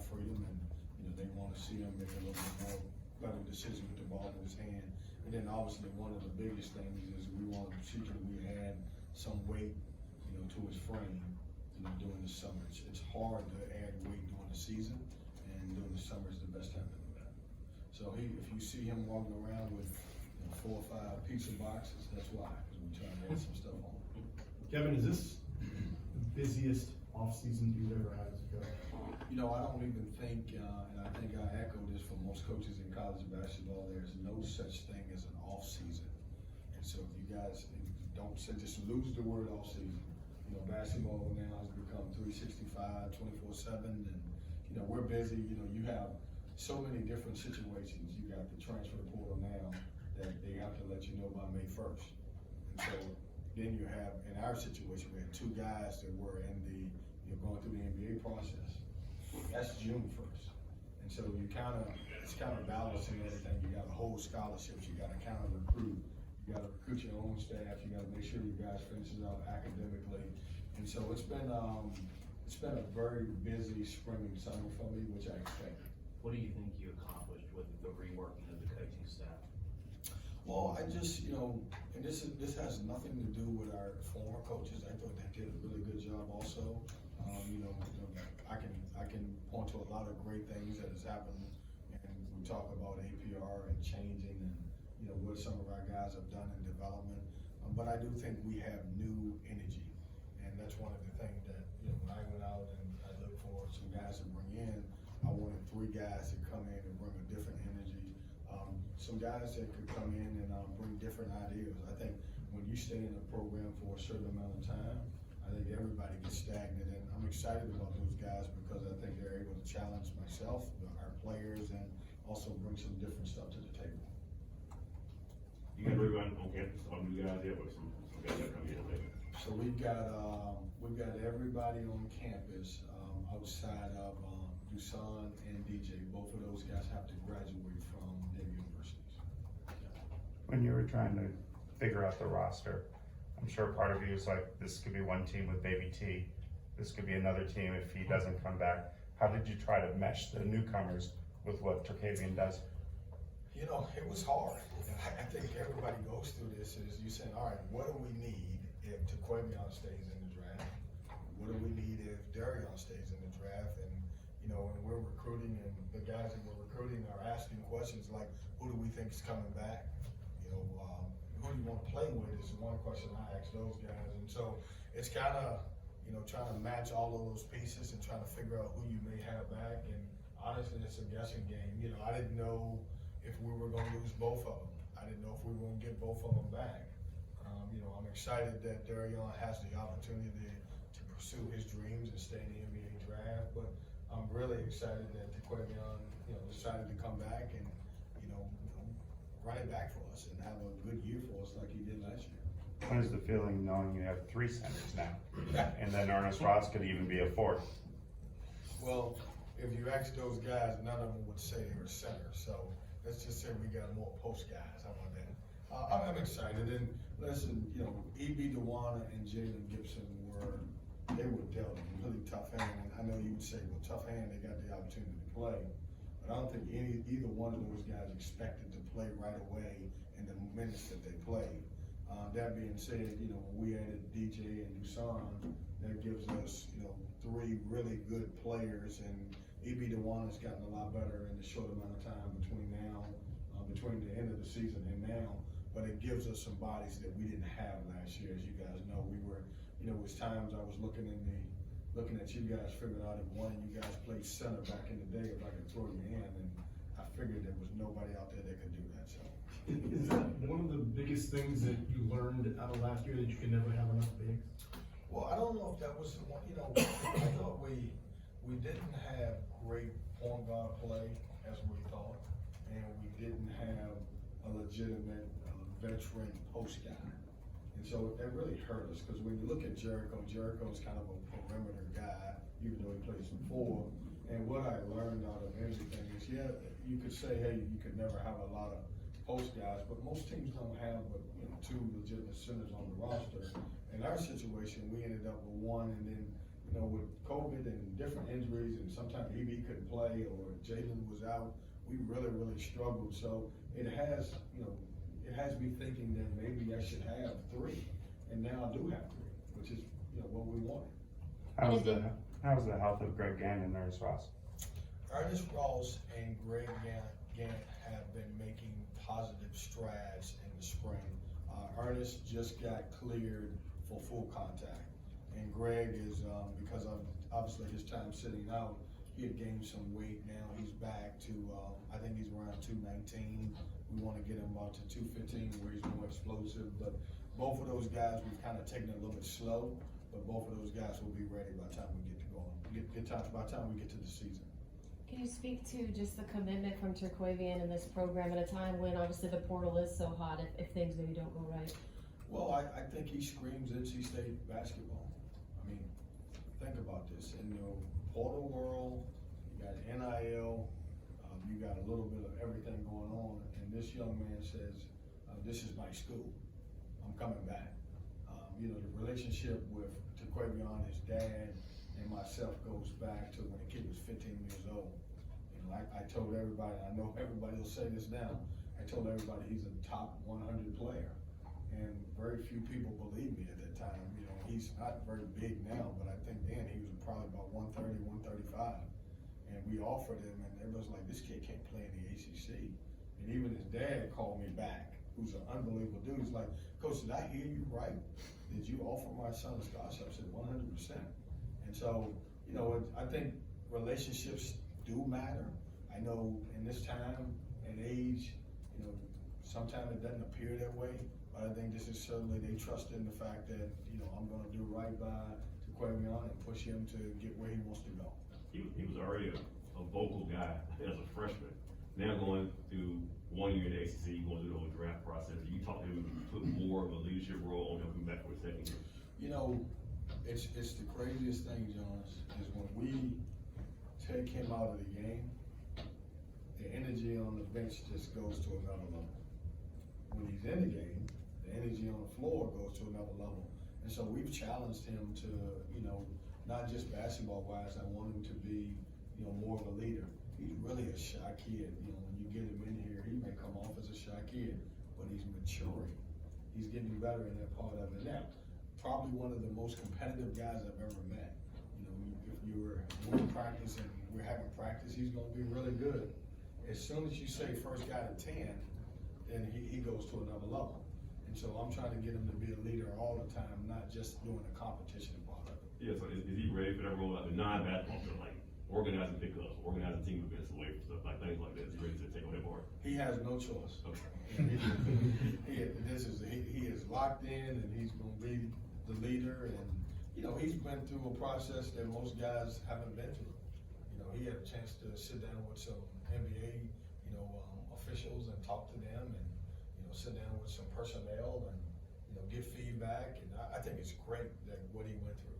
freedom, and they want to see him make a little bit more better decisions with the ball in his hand. And then obviously one of the biggest things is we want to see can we add some weight, to his frame, during the summer. It's hard to add weight during the season, and during the summer is the best time to do that. So if you see him walking around with 4 or 5 pizza boxes, that's why, because we're trying to add some stuff on. Kevin, is this the busiest offseason you've ever had as a coach? I don't even think, and I think I echo this for most coaches in college basketball, there's no such thing as an off season. And so if you guys don't say, just lose the word off season. Basketball now has become 365, 24/7, and we're busy. You have so many different situations. You got the transfer portal now that they have to let you know by May 1st. And so then you have, in our situation, we had 2 guys that were in going through the NBA process. That's June 1st. And so it's kind of balancing everything. You got to hold scholarships. You got to kind of recruit. You got to recruit your own staff. You got to make sure you guys finishes out academically. And so it's been a very busy spring and summer for me, which I expected. What do you think you accomplished with the reworking of the coaching staff? Well, I just, and this has nothing to do with our former coaches. I thought they did a really good job also. I can point to a lot of great things that has happened, and we talk about APR and changing and, what some of our guys have done in development. But I do think we have new energy, and that's one of the things that, when I went out and I looked for some guys to bring in, I wanted 3 guys to come in and bring a different energy. Some guys that could come in and bring different ideas. I think when you stay in a program for a certain amount of time, I think everybody gets stagnant, and I'm excited about those guys because I think they're able to challenge myself, our players, and also bring some different stuff to the table. You got everyone on campus, all new guys yet, or some guys that come in later? So we've got everybody on campus outside of Dusan and DJ. Both of those guys have to graduate from their universities. When you were trying to figure out the roster, I'm sure part of you is like, this could be one team with Baby T. This could be another team if he doesn't come back. How did you try to mesh the newcomers with what Terkavian does? It was hard. I think everybody goes through this is you saying, all right, what do we need if Terkavian stays in the draft? What do we need if Darion stays in the draft? And, when we're recruiting and the guys that we're recruiting are asking questions like, who do we think is coming back? Who do you want to play with is one question I ask those guys. And so it's kind of, trying to match all of those pieces and trying to figure out who you may have back. And honestly, it's a guessing game. I didn't know if we were going to lose both of them. I didn't know if we were going to get both of them back. I'm excited that Darion has the opportunity to pursue his dreams and stay in the NBA draft. But I'm really excited that Terkavian, decided to come back and, run it back for us and have a good year for us like he did last year. What is the feeling knowing you have 3 centers now? And then Ernest Ross could even be a 4th. Well, if you ask those guys, none of them would say they were center. So let's just say we got more post guys. How about that? I'm excited. And listen, E.B. Dewana and Jalen Gibson were dealt a really tough hand. And I know you would say, well, tough hand, they got the opportunity to play. But I don't think either one of those guys expected to play right away in the minutes that they played. That being said, when we added DJ and Dusan, that gives us, 3 really good players, and E.B. Dewana's gotten a lot better in the short amount of time between the end of the season and now. But it gives us some bodies that we didn't have last year, as you guys know. We were, it was times I was looking at you guys, figuring out if one of you guys played center back in the day, if I could throw you in, and I figured there was nobody out there that could do that. So, is that one of the biggest things that you learned out of last year, that you can never have enough bigs? Well, I don't know if that was the one. I thought we didn't have great point guard play as we thought, and we didn't have a legitimate veteran post guy. And so that really hurt us, because when you look at Jericho's kind of a perimeter guy, even though he plays some 4. And what I learned out of everything is, yeah, you could say, hey, you could never have a lot of post guys, but most teams don't have but 2 legitimate centers on the roster. In our situation, we ended up with 1, and then with COVID COVID and different injuries, and sometimes EB couldn't play or Jalen was out, we really, really struggled. So it has, it has me thinking that maybe I should have 3, and now I do have 3, which is, what we wanted. How's the health of Greg Gann and Ernest Ross? Ernest Ross and Greg Gant have been making positive strides in the spring. Ernest just got cleared for full contact, and Greg is, because of obviously his time sitting out, he had gained some weight. Now he's back to, I think he's around 219. We want to get him out to 215 where he's more explosive, but both of those guys, we've kind of taken it a little bit slow, but both of those guys will be ready by the time we get to going. By the time we get to the season. Can you speak to just the commitment from Terquavian in this program at a time when obviously the portal is so hot if things maybe don't go right? Well, I think he screams NC State basketball. I mean, think about this. In the portal world, you got NIL, you got a little bit of everything going on, and this young man says, this is my school. I'm coming back. The relationship with Terquavian, his dad, and myself goes back to when the kid was 15 years old. I told everybody, I know everybody will say this now, I told everybody he's a top 100 player. And very few people believed me at that time. He's not very big now, but I think then he was probably about 130, 135. And we offered him, and everybody's like, this kid can't play in the ACC. And even his dad called me back, who's an unbelievable dude. He's like, Coach, did I hear you right? Did you offer my son a scholarship? I said 100%. And so, I think relationships do matter. I know in this time and age, sometimes it doesn't appear that way, but I think this is certainly, they trust in the fact that, I'm gonna do right by Terquavian and push him to get where he wants to go. He was already a vocal guy as a freshman. Now going through 1 year in the ACC, going through the whole draft process, you talk to him, put more of a leadership role on him coming back for a second year. It's the craziest thing, Jonas, is when we take him out of the game, the energy on the bench just goes to another level. When he's in the game, the energy on the floor goes to another level. And so we've challenged him to, not just basketball wise, I want him to be, more of a leader. He's really a shy kid. When you get him in here, he may come off as a shy kid, but he's maturing. He's getting better in that part of it. Now, probably one of the most competitive guys I've ever met. If we're practicing, we're having practice, he's gonna be really good. As soon as you say first guy to 10, then he goes to another level. And so I'm trying to get him to be a leader all the time, not just doing the competition part of it. Yeah, so is he ready for that role, like the non-basketball stuff, like organizing pickups, organizing team events away from stuff, like things like that? Is he ready to take on that part? He has no choice. Okay. He is locked in, and he's gonna be the leader, and he's been through a process that most guys haven't been through. He had a chance to sit down with some NBA, officials and talk to them, and sit down with some personnel and get feedback. And I think it's great that what he went through.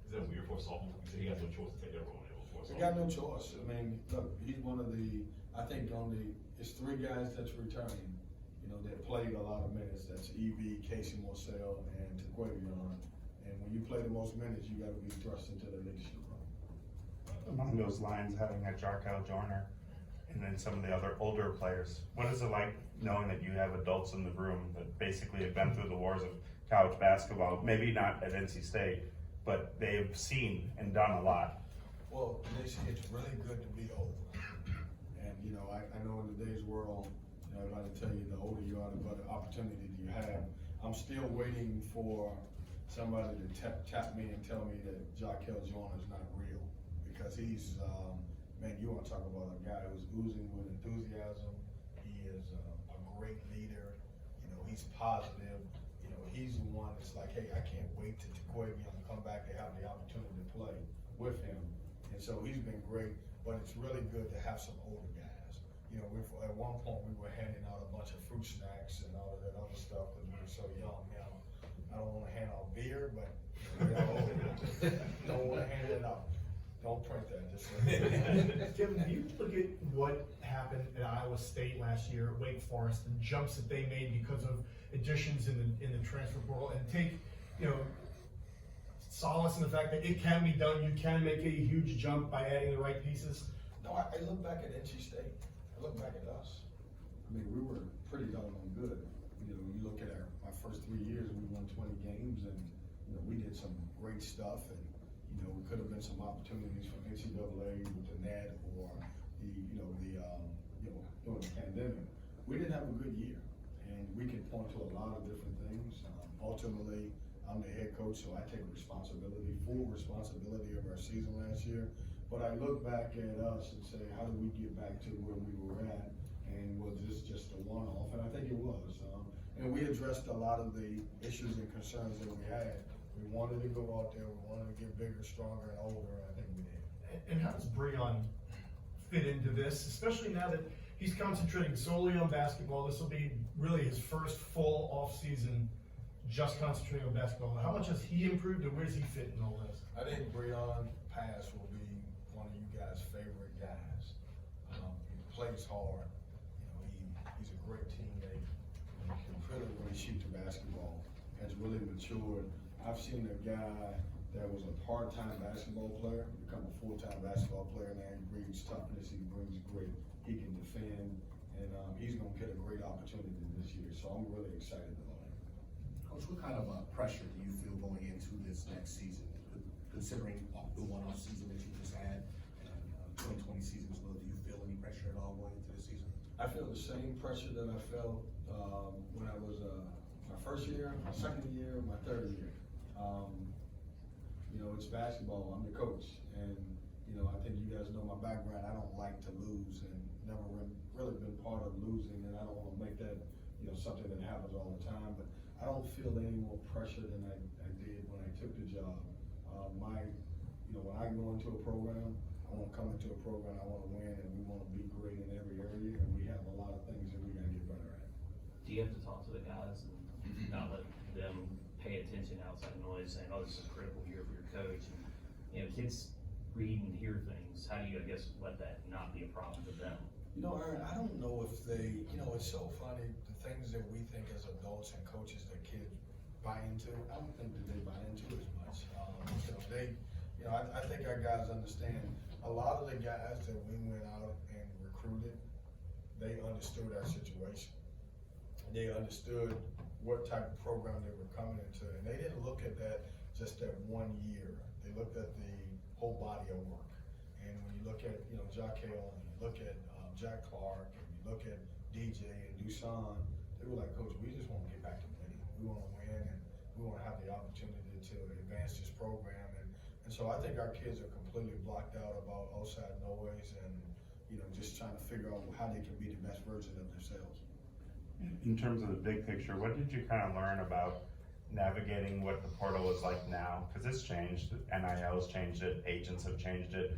Is that weird for a sophomore? You say he has no choice to take that role now. He got no choice. I mean, look, he's one of the, I think it's 3 guys that's returning, that played a lot of minutes. That's EB, Casey Morsell, and Terquavian. And when you play the most minutes, you gotta be thrust into the leadership role. Along those lines, having a Jarkel Joyner and then some of the other older players, what is it like knowing that you have adults in the room that basically have been through the wars of college basketball, maybe not at NC State, but they've seen and done a lot? Well, it's really good to be old. And, I know in today's world, everybody tell you the older you are, the better opportunity you have. I'm still waiting for somebody to tap me and tell me that Jarkel Joyner is not real. Because he's, man, you want to talk about a guy who's oozing with enthusiasm. He is a great leader. He's positive. He's the one that's like, hey, I can't wait to Terquavian to come back to have the opportunity to play with him. And so he's been great, but it's really good to have some older guys. At one point we were handing out a bunch of fruit snacks and all of that other stuff because we were so young. Now, I don't want to hand out beer, but don't want to hand it out. Don't print that, just Kevin, do you look at what happened at Iowa State last year at Wake Forest, and jumps that they made because of additions in the transfer portal, and take, solace in the fact that it can be done, you can make a huge jump by adding the right pieces? No, I look back at NC State, I look back at us. I mean, we were pretty doggone good. You know, you look at my first 3 years, we won 20 games and, you know, we did some great stuff and, you know, we could have been some opportunities from NCAA with the net or during the pandemic. We didn't have a good year and we can point to a lot of different things. Ultimately, I'm the head coach, so I take full responsibility of our season last year. But I look back at us and say, how do we get back to where we were at? And was this just a one-off? And I think it was. And we addressed a lot of the issues and concerns that we had. We wanted to go out there, we wanted to get bigger, stronger, and older, and I think we did. And how does Breon fit into this, especially now that he's concentrating solely on basketball? This will be really his first full off-season just concentrating on basketball. How much has he improved and where does he fit in all this? I think Breon Pass will be one of you guys' favorite guys. He plays hard. You know, he's a great teammate. He can really shoot the basketball. Has really matured. I've seen a guy that was a part-time basketball player become a full-time basketball player now. He brings toughness, he brings grit, he can defend, and he's gonna get a great opportunity this year. So I'm really excited about him. Coach, what kind of pressure do you feel going into this next season, considering the one-off season that you just had, and 2020 season as well? Do you feel any pressure at all going into this season? I feel the same pressure that I felt when I was my first year, my second year, my third year. You know, it's basketball. I'm the coach, and you know, I think you guys know my background. I don't like to lose, and never really been part of losing, and I don't want to make that something that happens all the time. But I don't feel any more pressure than I did when I took the job. When I go into a program, I want to come into a program, I want to win, and we want to be great in every area, and we have a lot of things that we got to get better at. Do you have to talk to the guys and not let them pay attention outside noise, saying, oh, this is a critical year for your coach? And, you know, kids read and hear things. How do you, I guess, let that not be a problem to them? You know, Aaron, I don't know if they, it's so funny, the things that we think as adults and coaches that kids buy into, I don't think that they buy into as much. I think our guys understand, a lot of the guys that we went out and recruited, they understood our situation. They understood what type of program they were coming into, and they didn't look at that just that 1 year. They looked at the whole body of work. And when you look at, Jack Hale, and you look at Jack Clark, and you look at DJ and Dusan, they were like, Coach, we just want to get back to winning. We want to win, and we want to have the opportunity to advance this program. And so I think our kids are completely blocked out about outside noise and, just trying to figure out how they can be the best version of themselves. In terms of the big picture, what did you kind of learn about navigating what the portal is like now? Because it's changed, NIL's changed it, agents have changed it.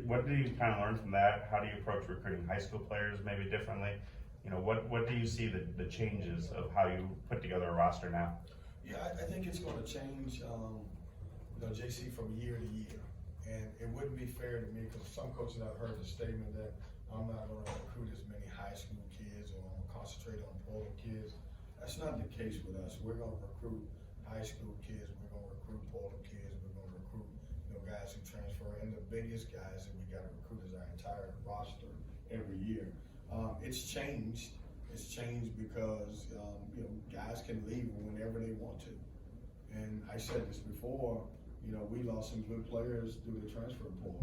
What do you kind of learn from that? How do you approach recruiting high school players maybe differently? What do you see the changes of how you put together a roster now? Yeah, I think it's going to change, JC, from year to year. And it wouldn't be fair to me, because some coaches I've heard the statement that I'm not going to recruit as many high school kids, or I'm going to concentrate on portal kids. That's not the case with us. We're going to recruit high school kids, we're going to recruit portal kids, we're going to recruit guys who transfer, and the biggest guys that we got to recruit is our entire roster every year. It's changed. It's changed because guys can leave whenever they want to. And I said this before, we lost some good players through the transfer portal.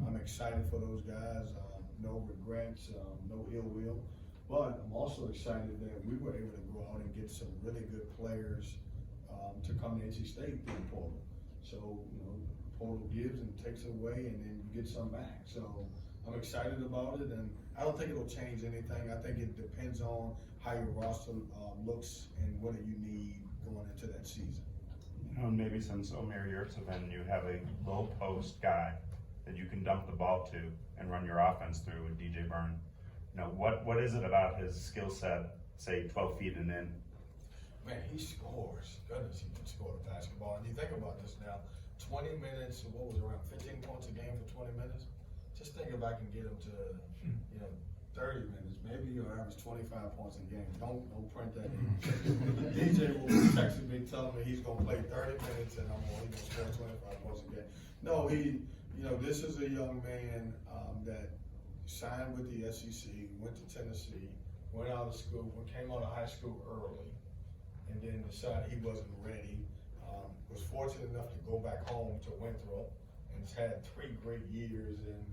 I'm excited for those guys. No regrets, no ill will. But I'm also excited that we were able to go out and get some really good players to come to NC State through the portal. So, portal gives and takes away, and then you get some back. So I'm excited about it, and I don't think it'll change anything. I think it depends on how your roster looks and what do you need going into that season. Maybe since Omer Yurtseven, you have a low post guy that you can dump the ball to and run your offense through with DJ Byrne. What is it about his skill set, say 12 feet and in? Man, he scores. Goodness, he can score the basketball. And you think about this now, 20 minutes, what was it, around 15 points a game for 20 minutes? Just think if I can get him to, 30 minutes, maybe you'll average 25 points a game. Don't print that in. DJ will be texting me, telling me he's gonna play 30 minutes and he's gonna score 25 points a game. No, this is a young man, that signed with the SEC, went to Tennessee, went out of school, came out of high school early, and then decided he wasn't ready. Was fortunate enough to go back home to Winthrop, and has had 3 great years. And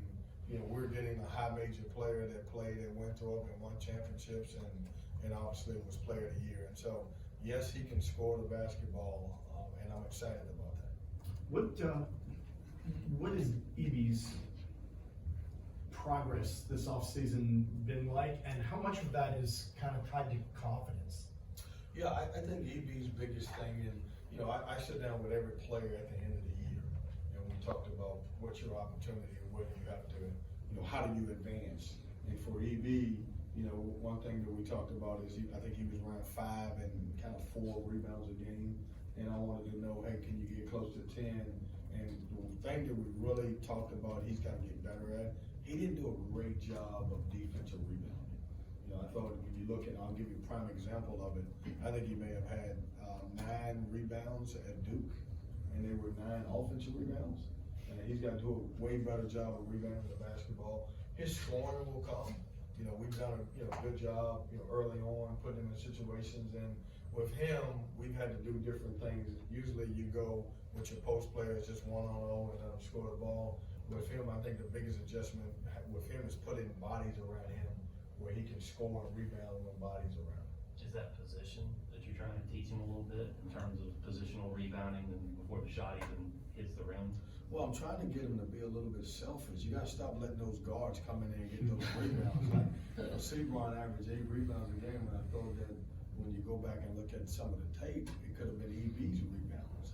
we're getting a high major player that played at Winthrop and won championships, and obviously was player of the year. And so, yes, he can score the basketball, and I'm excited about that. What has EB's progress this offseason been like, and how much of that is kind of tied to confidence? Yeah, I think EB's biggest thing, and I sit down with every player at the end of the year, and we talked about what's your opportunity and what you have to, how do you advance? And for EB, one thing that we talked about is I think he was around 5 and kind of 4 rebounds a game, and I wanted to know, hey, can you get close to 10? And the thing that we really talked about, he's got to get better at. He didn't do a great job of defensive rebounding. I thought when you look at, I'll give you a prime example of it. I think he may have had 9 rebounds at Duke, and there were 9 offensive rebounds. And he's got to do a way better job of rebounding the basketball. His scoring will come. We've done a good job, early on, putting him in situations. And with him, we've had to do different things. Usually you go with your post players just 1-on-0 and let him score the ball. With him, I think the biggest adjustment with him is putting bodies around him where he can score and rebound when bodies around. Is that position that you're trying to teach him a little bit in terms of positional rebounding and before the shot even hits the rim? Well, I'm trying to get him to be a little bit selfish. You gotta stop letting those guards come in there and get those rebounds. Like, Sebron averaged 8 rebounds a game, and I thought that when you go back and look at some of the tape, it could have been EB's rebounds.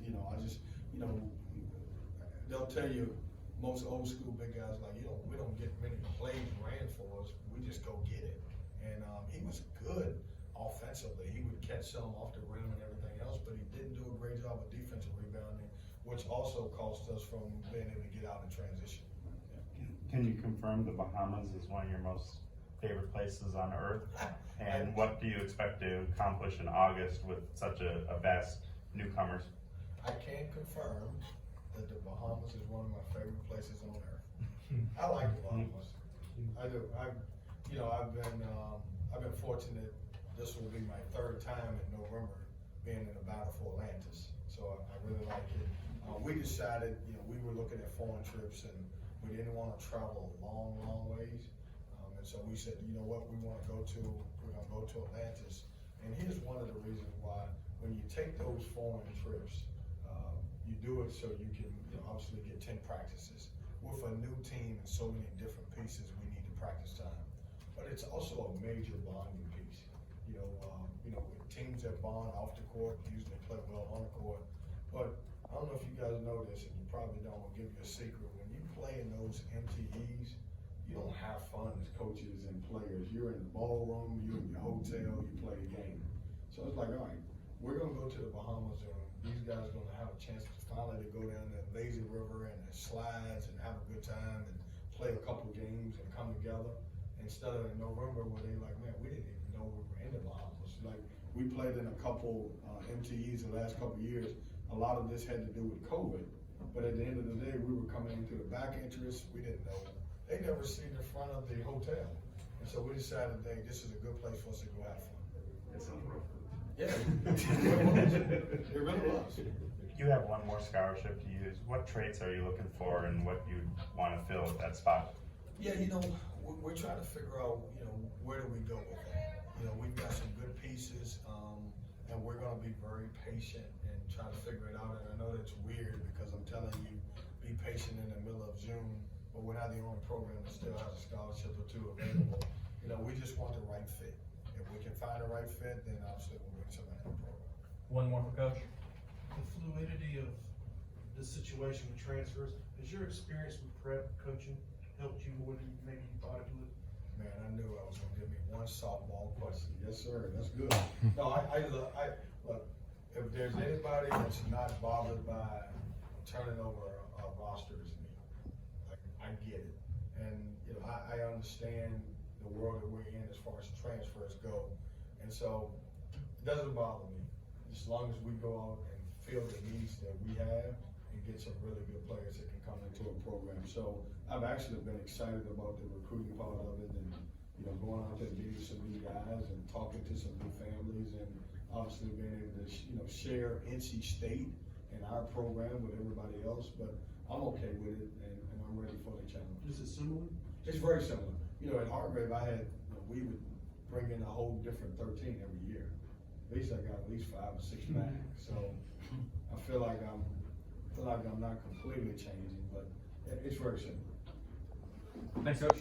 They'll tell you, most old school big guys we don't get many plays ran for us. We just go get it. And he was good offensively. He would catch some off the rim and everything else, but he didn't do a great job of defensive rebounding, which also cost us from being able to get out in transition. Can you confirm the Bahamas is one of your most favorite places on earth? And what do you expect to accomplish in August with such a vast newcomers? I can confirm that the Bahamas is one of my favorite places on earth. I like the Bahamas. I do. I've been fortunate. This will be my 3rd time in November being in the battle for Atlantis. So I really like it. We decided, we were looking at foreign trips and we didn't want to travel long ways. And so we said, we're going to go to Atlantis. And here's one of the reasons why, when you take those foreign trips, you do it so you can obviously get 10 practices. With a new team and so many different pieces, we need the practice time. But it's also a major bonding piece. With teams that bond off the court, usually play well on the court. But I don't know if you guys know this, and you probably don't. I'll give you a secret. When you play in those MTEs, you don't have fun as coaches and players. You're in the ballroom, you're in your hotel, you play a game. So it's like, all right, we're gonna go to the Bahamas, and these guys are gonna have a chance to finally to go down the lazy river and the slides and have a good time and play a couple games and come together. Instead of in November where they like, man, we didn't even know we were in the Bahamas. Like, we played in a couple MTEs the last couple years. A lot of this had to do with COVID, but at the end of the day, we were coming into the back entrance. We didn't know. They never seen the front of the hotel. And so we decided, hey, this is a good place for us to go have fun. That sounds rough. Yeah, it really was. You have one more scholarship to use. What traits are you looking for and what you want to fill at that spot? Yeah, we're trying to figure out, where do we go with that? We've got some good pieces, and we're gonna be very patient and try to figure it out. And I know that's weird because I'm telling you, be patient in the middle of June, but we're not the only program that still has a scholarship or 2 available. We just want the right fit. If we can find the right fit, then obviously we'll bring somebody in the program. One more for Coach. The fluidity of this situation with transfers, has your experience with prep coaching helped you more than maybe you thought it would? Man, I knew I was gonna give me one softball question. Yes, sir, that's good. No, look, if there's anybody that's not bothered by turning over a roster, it's me. Like, I get it. And, I understand the world that we're in as far as transfers go. And so, it doesn't bother me, as long as we go out and fill the needs that we have and get some really good players that can come into a program. So, I've actually been excited about the recruiting part of it, and, you know, going out there and meeting some new guys and talking to some new families, and obviously being able to, you know, share NC State and our program with everybody else, but I'm okay with it, and I'm ready for the challenge. Is it similar? It's very similar. You know, at Hargrave, we would bring in a whole different 13 every year. At least I got at least 5 or 6 back. So I feel like I'm not completely changing, but it's very similar. Thanks, Coach.